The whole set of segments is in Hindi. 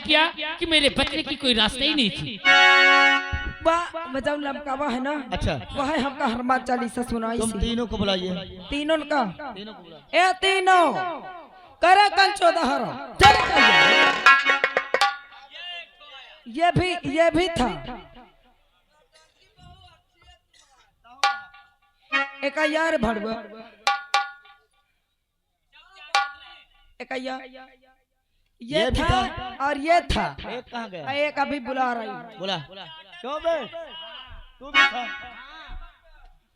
किया कि मेरे बचने की कोई रास्ता ही नहीं थी। बजाऊ लमकावा है ना। अच्छा वह हमका हनुमान चालीसा सुनाई। तुम तीनों को बुलाइए। तीनों का तीनों को बुला। ए तीनों करे कल 14 ये भी था। एक यार भड़वा एक ये था और ये था। एक कहाँ गया? एक अभी बुला रही। बोला क्यों बे? तू भी था,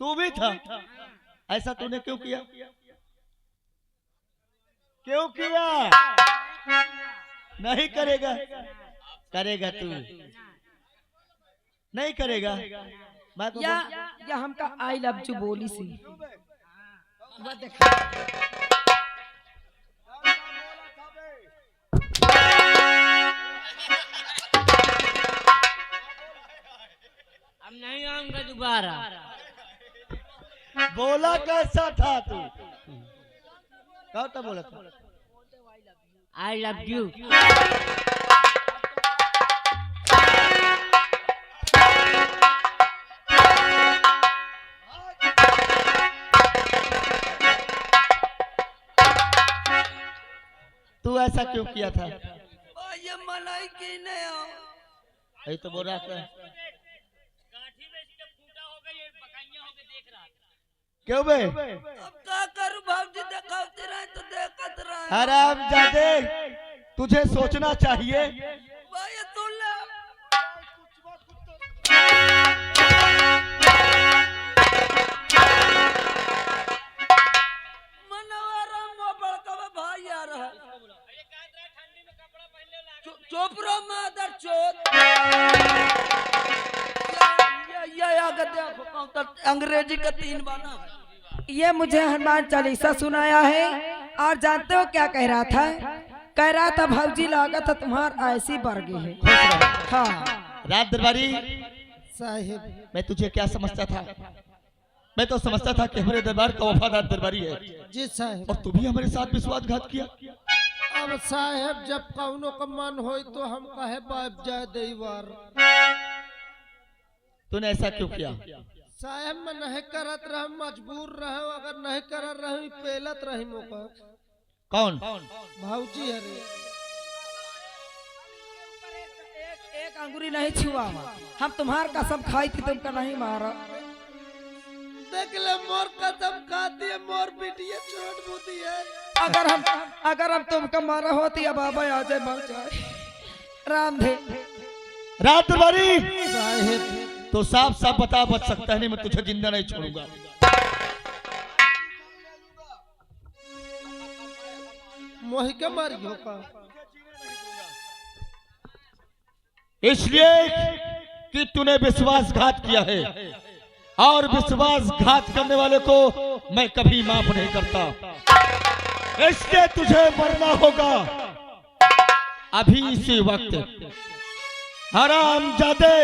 तू भी था। ऐसा तूने क्यों किया? क्यों किया? नहीं करेगा, करेगा तू नहीं करेगा। मैं तो या हमका आई लव यू बोली सी। अब नहीं आऊंगा दोबारा। बोला कैसा था तू? कब तक बोला था? I love you. तू ऐसा क्यों किया था? ये मलाई की नहीं हो। यही तो बोल रहा था। क्यों बे? अब क्या करूं भाजी, दिखाते रहे तो देखते रहे। हराम जादे, तुझे सोचना चाहिए। भाई सुन ले। मनवारा मोबाइल का भाई आ रहा है। चोपरो मादर चोद। ये आगे देखो अंग्रेजी का 3 बाना। ये मुझे हनुमान चालीसा सुनाया है। और जानते हो क्या कह रहा था? कह रहा था भाजी लागत है तुम्हार ऐसी बरगी है। हाँ रात दरबारी साहिब, मैं तुझे क्या समझता था? मैं तो समझता था कि हमारे दरबार का वफादार दरबारी है। जी साहिब। और तू भी हमारे साथ विश्वासघात किया। अब साहेब जब कौनो का मन हो तो हम कहे बाप जाए देवार। तूने ऐसा क्यों किया? साहेब मैं नहीं करत रह, मजबूर रहे। अगर नहीं कर रही पेलत रही मौका। कौन? भाऊजी है रे। एक अंगुरी नहीं छुआ। हम तुम्हार कसम खाई थी, तुमका नहीं मारा। देख ले मोर कसम खाती है, मोर बिटिया छोट बुद्धि है। अगर हम तुमका मारा होती अब बाबा आ जाए मर जाए। राम दे रात दरबारी साहेब। तो साफ साफ बता, बच सकता है नहीं, मैं तुझे जिंदा नहीं छोड़ूंगा। मोहि के मारियो का। इसलिए कि तूने विश्वासघात किया है, और विश्वासघात करने वाले को मैं कभी माफ नहीं करता। इसलिए तुझे मरना होगा अभी इसी वक्त। हराम जादे,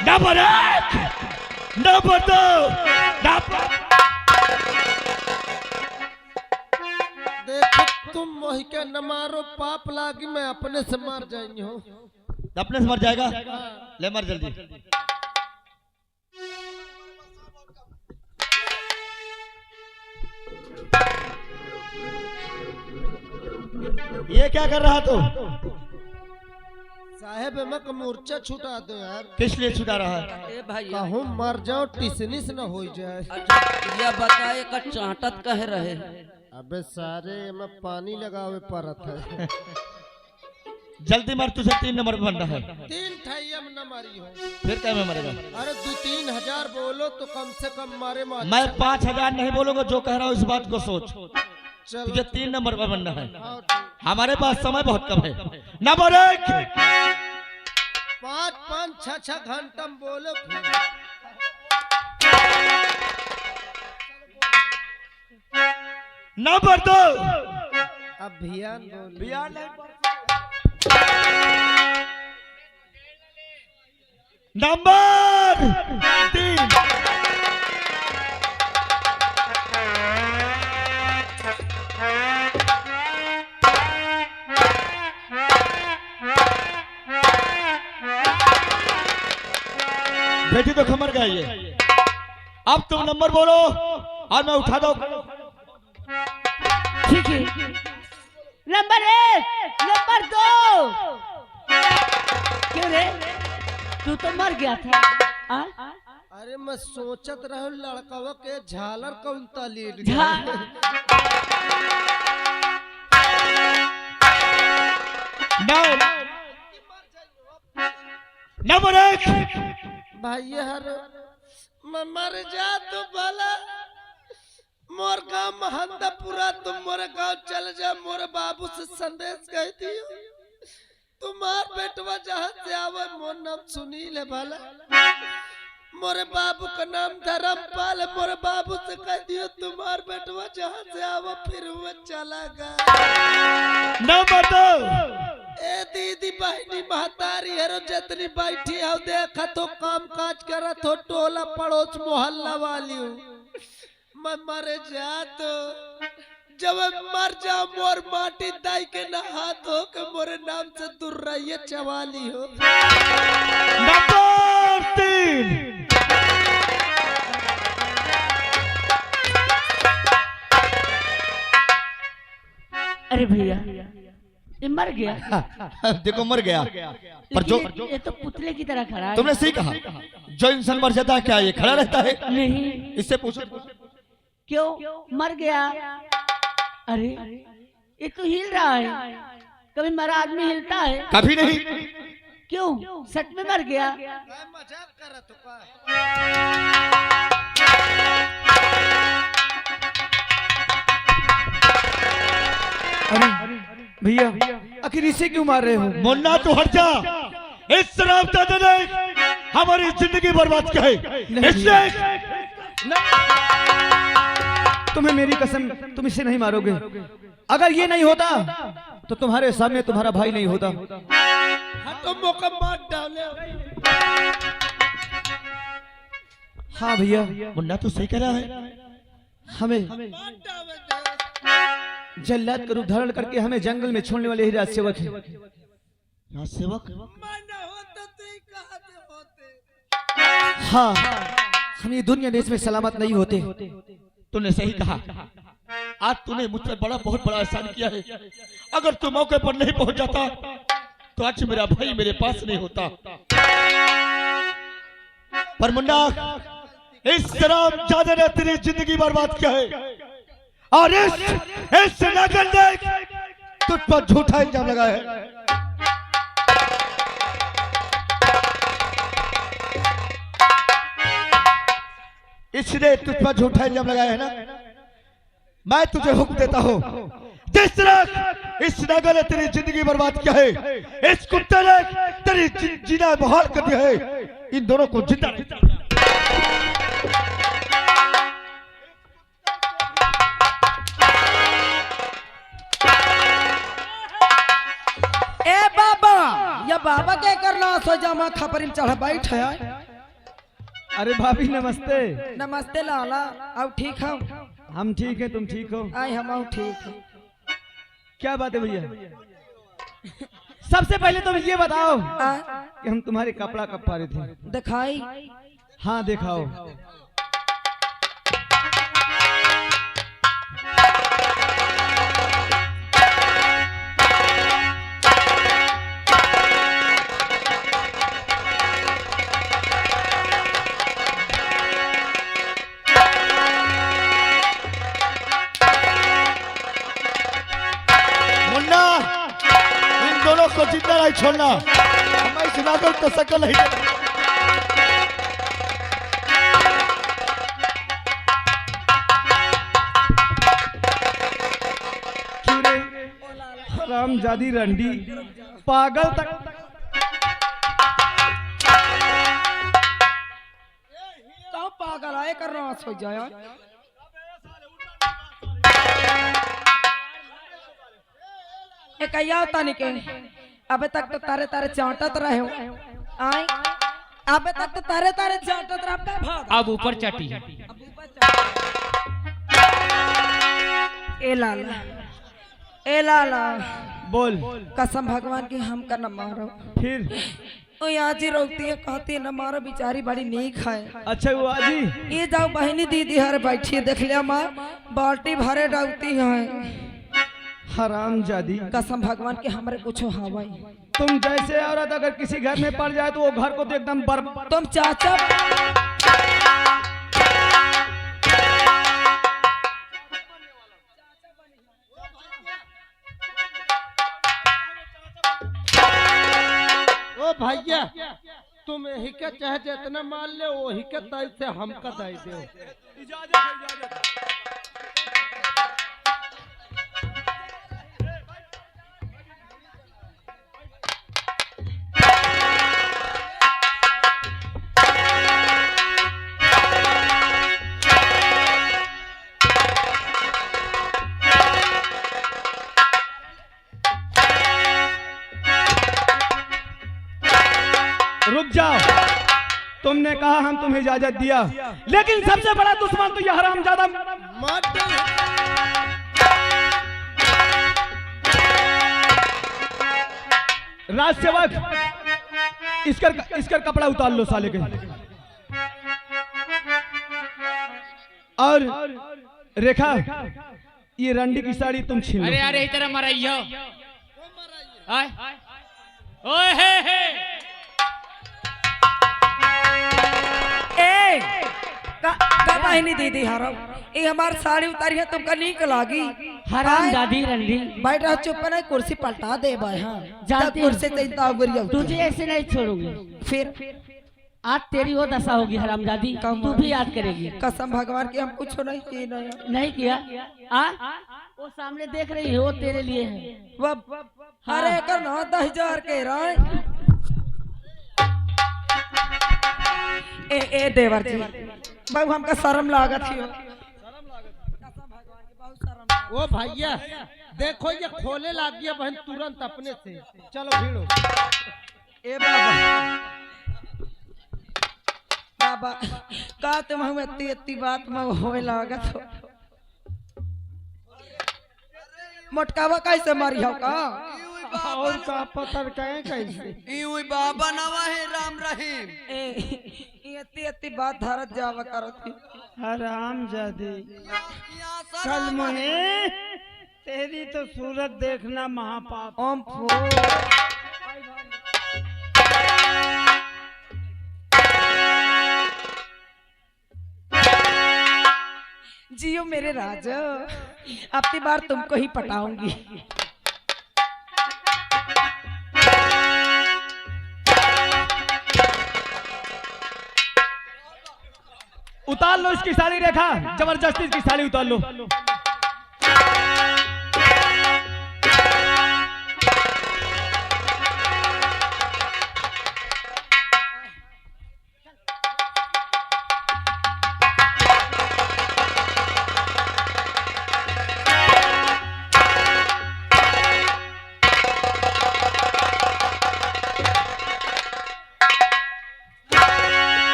नंबर 1, नंबर 2, देखो तुम मोहि के न मारो, पाप लागी मैं अपने से मर जाएंगे हो। अपने से मर जाएगा। ले मर जल्दी। ये क्या कर रहा तू? साहेब मैं मूर्छा छुटा दो यार। किस लिए छुटा रहा है? ए भाई कहूँ मर जाओ टिसनिस न हो जाए। ये बताए का चाटत कह रहे। अबे सारे में पानी लगावे परत है। जल्दी मर, तुझे 3 नंबर पे बनना है। 3 ठैया में न मारी हो। फिर क्या में मरेगा? अरे 2-3 हजार बोलो तो कम से कम मारे मार। मैं 5000 नहीं बोलूंगा। जो कह रहा हूँ इस बात को सोच। चलो तुझे 3 नंबर पर बनना है। हाँ, हमारे पास समय बहुत कम है। नंबर 1, 5-5, 6-6 घंटा में बोलो। नंबर 2, अभियान बोलो। बियान नंबर 3, के आइए। अब तुम नंबर बोलो और मैं उठा दो। ठीक है। Number 1, number 2। क्यों रे, तू तो मर गया था। आ? अरे मैं सोचत रहो लड़कवा के झालर कौन लीड नंबर 1 भाई हर मैं मर जा तो भला मोर गाँव महंदापुरा तुम मोरे गाँव चल जा, मोरे बाबू से संदेश कह दियो तुम्हार बेटवा जहाँ से आवे मोर नाम सुनी ले भला, मोरे बाबू का नाम धर्मपाल, मोरे बाबू से कह दियो तुम्हार बेटवा जहाँ से आवा फिर वो चला गया। नंबर 2 ए दीदी बहनी महतारी हरो जतनी बैठी हो देखा तो काम काज करत हो टोला पड़ोस मोहल्ला वाली मैं मर जा तो जब मर जा मोर माटी दाई के नहा धो के मोरे नाम से दूर रहिए चवाली हो। नंबर 3 अरे भैया ये मर गया। देखो मर गया, पर जो ये तो पुतले की तरह खड़ा है। तुमने सही कहा, जो इंसान मर जाता है क्या ये खड़ा रहता है? नहीं। इससे पूछो। क्यों मर गया? अरे ये तो हिल रहा है, कभी मरा आदमी हिलता है? कभी नहीं। क्यों सच में मर गया? मजाक कर तो का अरे भैया आखिर इसे क्यों मार रहे हो? मुन्ना तू हट जा, इस शराब दादा ने हमारी जिंदगी बर्बाद की है। इसने तुम्हें मेरी कसम, तुम इसे नहीं मारोगे। अगर ये नहीं होता तो तुम्हारे सामने तुम्हारा भाई नहीं होता। तो मौका मार डाले। हाँ भैया, मुन्ना तू सही कह रहा है। हमें जल्लाद का रूप धारण करके हमें जंगल में छोड़ने वाले ही राज सेवक है। राज सेवक? हाँ, हम ये दुनिया देश में सलामत नहीं होते। तूने सही कहा, आज तूने मुझ पर बहुत बड़ा एहसान किया है। अगर तू मौके पर नहीं पहुंच जाता तो आज मेरा भाई मेरे पास नहीं होता। पर मुन्ना, इस शराब जादे ने तेरी जिंदगी बर्बाद किया है और इस नगर ने तुझ पर झूठा इल्जाम लगाया है। इसने तुझ पर झूठा इल्जाम लगाया है ना। मैं तुझे हुक्म देता हूँ, जिस तरह इस नगर ने तेरी जिंदगी बर्बाद किया है, इस कुत्ते ने तेरी जीना बहाल कर दिया है। इन दोनों को जिंदा ए बाबा, या बाबा क्या करना सो जामा खपरिम चढ़ बैठ है। अरे भाभी नमस्ते। नमस्ते लाला, अब ठीक हो? हम ठीक हैं, तुम ठीक हो? आई हम ठीक है। क्या बात है भैया? सबसे पहले तुम ये बताओ कि हम तुम्हारे कपड़ा कब पा रहे थे? दिखाई। हाँ दिखाओ। को जिंदा नहीं छोड़ना। हमारी सुनाकर तो सकल नहीं। रामजादी रंडी पागल तक कहाँ पागल आए कर रहा सो जाया। कहिया होता नहीं के अबे तक तो तारे तारे चाटत रहे हो। आई अबे तक तो तारे तारे चाटत रहे। अब ऊपर चटी। ए लाला, ए लाला, बोल। कसम भगवान की हम का न मारो। फिर ओ यहाँ जी रोकती है, कहती है न मारो बेचारी बड़ी नीक है। अच्छा वो आजी ये जाओ बहनी दीदी हर बैठी है, देख लिया माँ बाल्टी भरे डालती है। हराम जादी, कसम भगवान के हमारे कुछ हवाई। तुम जैसे औरत अगर किसी घर में पड़ जाए तो वो घर को तो एकदम तुम चाचा ओ भैया तुम यही के चाहे जितना मान ले वही के तय से हमका दे दो। रुक जाओ, तुमने कहा हम तुम्हें इजाजत दिया, लेकिन सबसे बड़ा दुश्मन तो यह हरामजादा राजसेवक। इसकर कपड़ा उतार लो साले के। और रेखा ये रंडी की साड़ी तुम छीन लो। अरे अरे इधर हमारा यो आय ओए हे का बहनी दीदी हरो ये हमारी साड़ी उतारी है, तुमका नीक लागी। हराम जादी रंडी बैठ रहा चुप नहीं, कुर्सी पलटा दे भाई। हाँ जानती कुर्सी से तुझे ऐसे नहीं छोड़ूंगी। फिर आज तेरी वो दशा होगी हराम जादी, तू भी याद करेगी। कसम भगवान की हम कुछ नहीं किए नहीं किया। वो सामने देख रही है, वो तेरे लिए है। अरे कर 10,000 के राय। ए देवर जी बाबू हमका शर्म लागत ही। ओ भैया देखो ये खोले लाग गया बहन तुरंत अपने से। चलो भीड़ो। ए बाबा बाबा का तुम हम इतनी बात में होए लागत हो। मोटकावा कैसे मारी हो का और का पत्थर कहे कैसे ई बाबा नवा है राम रहीम। इतनी बात धारत जावा करो थी। हराम जादी कल मुहे तेरी तो सूरत देखना महापाप। ओम जियो मेरे राजा, अब की बार तुमको ही पटाऊंगी। उतार लो इसकी साड़ी रेखा, जबरदस्ती इसकी साड़ी उतार लो।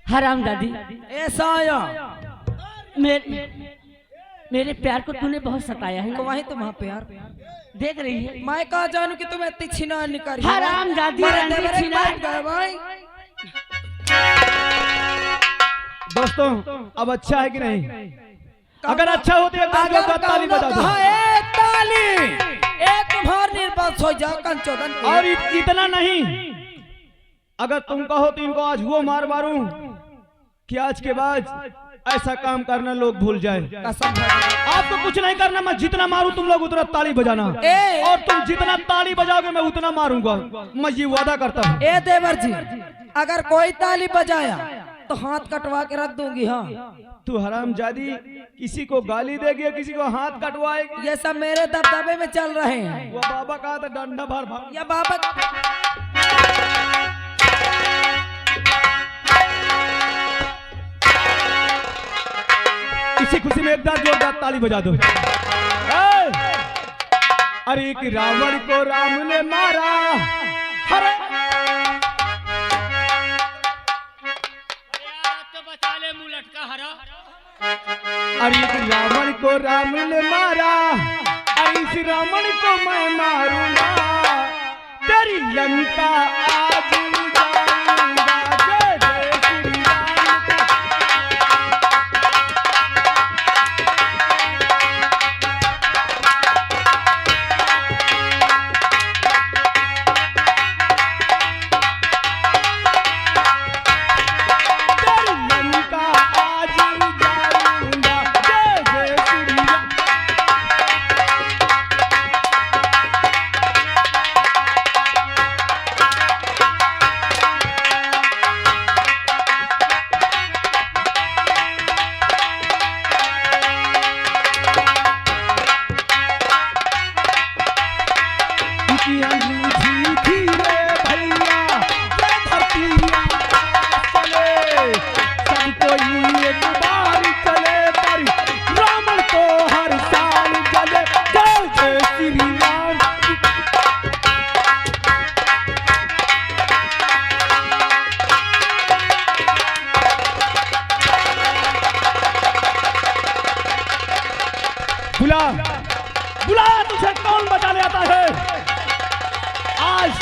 हराम दादी ऐसा आया मेरे प्यार को तूने बहुत सताया है ना? वही तुम्हारा प्यार देख रही है। मैं कहा जानू कि तुम इतनी छिना निकाली। हराम दादी भाई। दोस्तों अब अच्छा है कि नहीं? अगर अच्छा हो तो ताली बजा दो। ताली तुम्हार निर्बाध हो जा कंचोदन। और इतना नहीं, अगर तुम कहो तो इनको आज वो मार मारूं कि आज के बाद ऐसा काम करना लोग भूल जाए। आपको कुछ नहीं करना, मैं जितना मारूं तुम लोग उतना ताली बजाना, और तुम जितना ताली बजाओगे मैं उतना मारूंगा। मैं ये वादा करता हूँ। ए देवर जी अगर कोई ताली बजाया तो हाथ कटवा के रख दूंगी। हाँ तू हरामजादी किसी को गाली देगी, किसी को हाथ कटवाएगी, ये सब मेरे दबदबे में चल रहे हैं। वो बाबा कहा था डंडा भर भर। या बाबा इसी खुशी में एक बार जोरदार ताली बजा दो। अरे कि रावण को राम ने मारा, अरे तो बचा ले मुंह लटका हरा। अरे कि रावण को राम ने मारा, लंका आज जाऊंगा, जय जय श्री राम का। लंका आज जाऊंगा, जय जय श्री राम। बुला बुला, तुझे कौन बचाने आता है? आज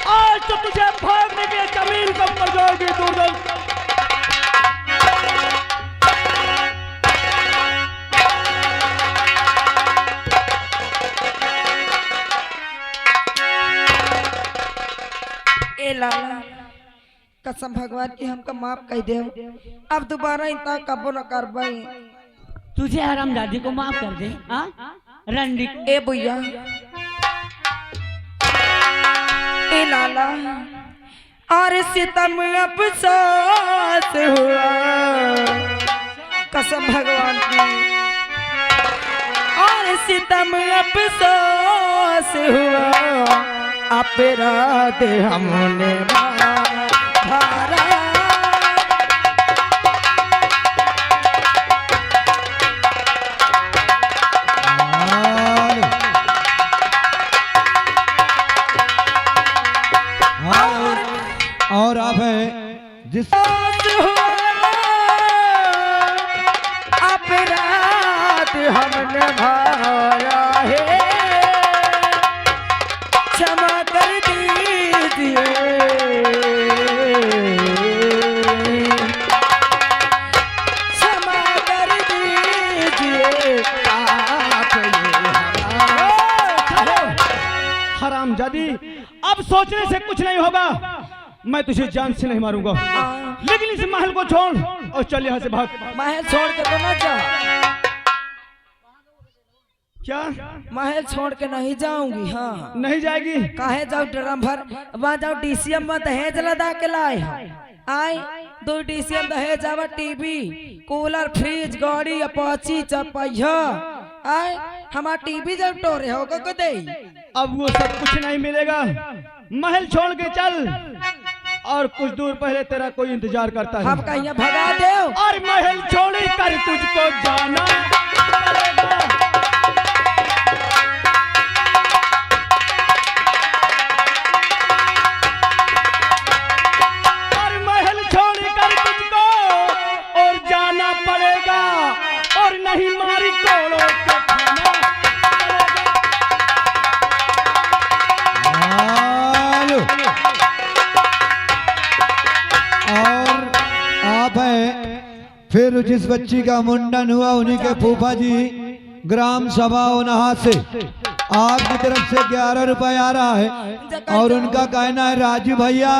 आज तो तुझे भागने की जमीन कम पड़ जाएगी दुर्गम। ए लाला कसम भगवान की हमका माफ कह दे, अब दोबारा इतना कबो न करबई। तुझे हरामजादी को माफ कर दे। हाँ रंडी ए भैया ए लाला, और सितम अफसोस हुआ कसम भगवान की, और सितम अफसोस हुआ, अपराध हमने भारा। और आप है जिस अपराध हमने भाया है, क्षमा कर दीजिए, क्षमा कर दीजिए आप हरामजादी, अब सोचने से कुछ नहीं होगा। मैं तुझे जान से नहीं मारूंगा, लेकिन इस महल को छोड़ और चल यहाँ से भाग। महल छोड़ के तो ना जा। क्या महल छोड़ के नहीं जाऊंगी। हाँ नहीं जाएगी? काहे जाओ ड्रम भर, वहाँ जाओ डीसीएम में दहेज लदा के लाए आई, 2 डीसीएम दहेज आवा, टीवी कूलर फ्रिज गाड़ी अपाची चपैया आए, हमारा टीवी जब टोरे होगा को दे। अब वो सब कुछ नहीं मिलेगा, महल छोड़ के चल, और कुछ दूर पहले तेरा कोई इंतजार करता है। हम कहीं भगा दे, और महल छोड़ कर तुझको जाना पड़ेगा। और महल छोड़ कर तुझको और जाना पड़ेगा, और नहीं मारी कोड़ों के खाना पड़ेगा। और आप है फिर जिस बच्ची का मुंडन हुआ उन्हीं के फूफा जी ग्राम सभा उनहा से आपकी तरफ से 11 रुपए आ रहा है, और उनका कहना है राजू भैया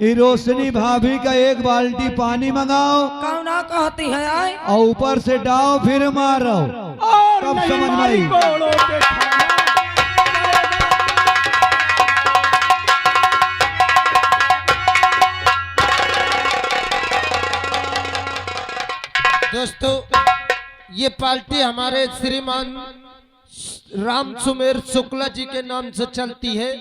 ये रोशनी भाभी का 1 बाल्टी पानी मंगाओ, कौना कहती है आए, और ऊपर से डाओ फिर मारो, तब समझ में आई। दोस्तों ये पार्टी हमारे श्रीमान राम सुमेर शुक्ला जी के नाम से चलती है।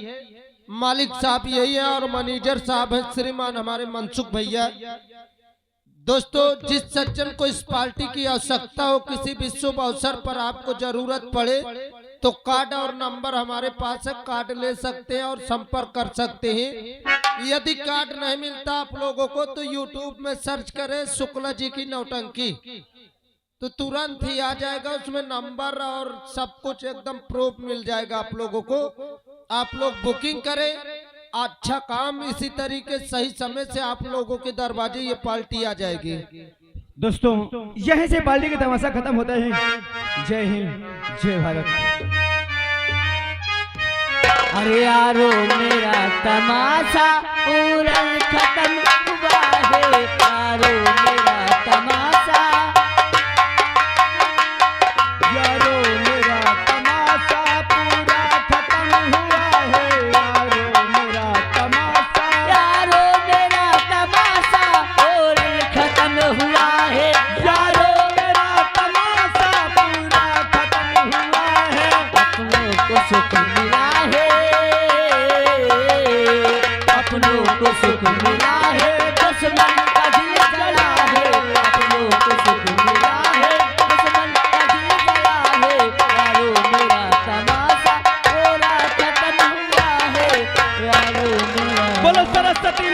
मालिक साहब यही है और मैनेजर साहब है श्रीमान हमारे मनसुख भैया। दोस्तों जिस सज्जन को इस पार्टी की आवश्यकता हो, किसी भी शुभ अवसर पर आपको जरूरत पड़े तो कार्ड और नंबर हमारे पास है, कार्ड ले सकते हैं और संपर्क कर सकते हैं। यदि कार्ड नहीं मिलता आप लोगों को तो यूट्यूब में सर्च करें शुक्ला जी की नौटंकी, तो तुरंत ही आ जाएगा, उसमें नंबर और सब कुछ एकदम प्रूफ मिल जाएगा आप लोगों को। आप लोग बुकिंग करें, अच्छा काम इसी तरीके सही समय से आप लोगों के दरवाजे ये पार्टी आ जाएगी। दोस्तों यहीं से पार्टी का तमाशा खत्म होता है। जय हिंद, जय भारत। अरे यारो मेरा तमाशा उड़न खत्म हुआ है, यारो मेरा तमाशा, यारो मेरा तमाशा पूरा खत्म हुआ है, यारो मेरा तमाशा, यारो मेरा तमाशा उड़न खत्म हुआ है, यारो मेरा तमाशा पूरा खत्म हुआ है। अपनों को सुख मिला है, अपनों को सुख मिला है, दुश्मन का दिल जला है, अपनों को सुख मिला है, दुश्मन का दिल जला है, यारो मेरा तमाशा पूरा खत्म हुआ है, यारो मेरा। बोलो सरस्वती